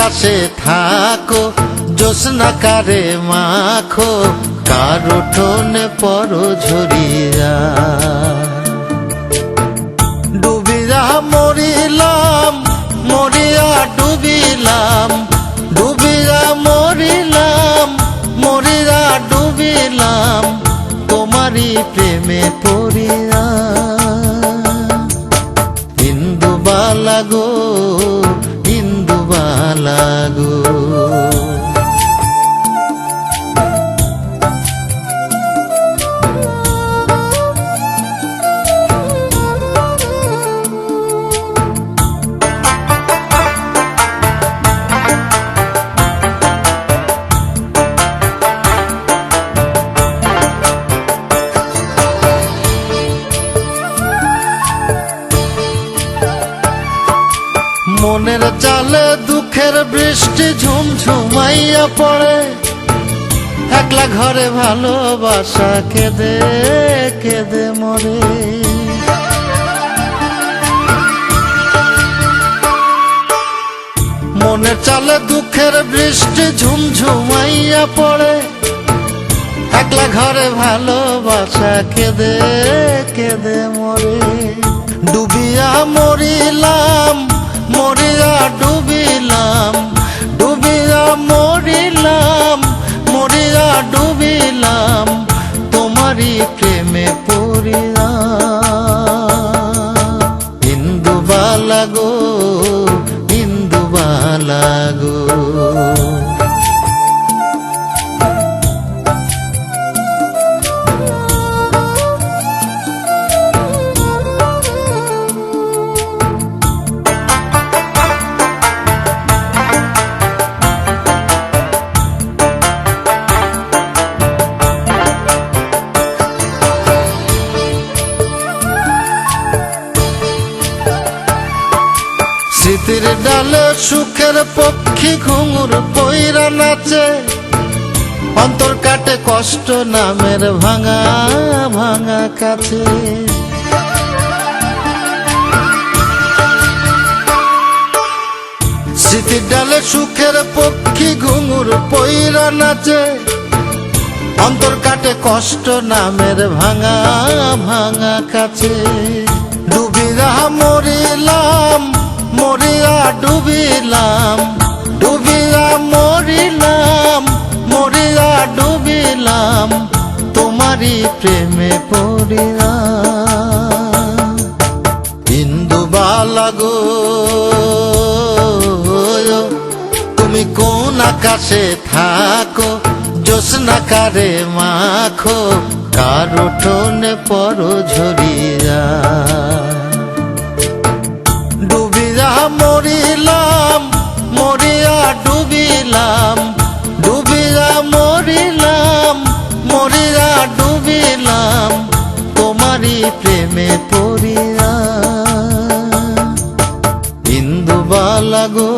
আকাশে থাকো, জ্যোৎস্না কারে মাখো, কার উঠোনে পরো ঝরিয়া। ডুবিয়া মরিলাম, মরিয়া ডুবিলাম, ডুবিয়া মরিলাম, মরিয়া ডুবিলাম, তোমারই প্রেমে পড়িয়া। ইন্দুবালা গো, ইন্দুবালা গো। মনের চালে দুঃখের বৃষ্টি ঝুমঝুমাইয়া পড়ে, একলা ঘরে ভালোবাসা কেঁদে কেঁদে মরে। মনের চালে দুঃখের বৃষ্টি ঝুমঝুমাইয়া পড়ে, একলা ঘরে ভালোবাসা কেঁদে কেঁদে মরে। ডুবিয়া মরিলাম, মরিয়া ডুবিলাম, ডুবিয়া মরিলাম, মরিয়া ডুবিলাম, তোমারই প্রেমে পড়িয়া। ইন্দুবালা গো, ইন্দুবালা গো। স্মৃতির ডালে সুখের পক্ষী ঘুঙুর পইরা নাচে, অন্তর কাটে কষ্ট নামের ভাঙা ভাঙা কাছে। স্মৃতির ডালে সুখের পক্ষী ঘুঙুর পইরা নাচে, অন্তর কাটে কষ্ট নামের ভাঙা ভাঙা কাছে। ডুবিয়া মরিলাম, মরিয়া ডুবিলাম, ডুবিয়া মরিলাম, মরিয়া ডুবিলাম, তোমারই প্রেমে পড়িয়া। ইন্দুবালা গো, তুমি কোন আকাশে থাকো, জ্যোৎস্না কারে মাখো, কার উঠোনে পরো ঝরিয়া। ডুবিয়া মরিলাম, মরিয়া ডুবিলাম, ডুবিয়া মরিলাম, মরিয়া ডুবিলাম, তোমারই প্রেমে পড়িয়া। ইন্দুবালা গো।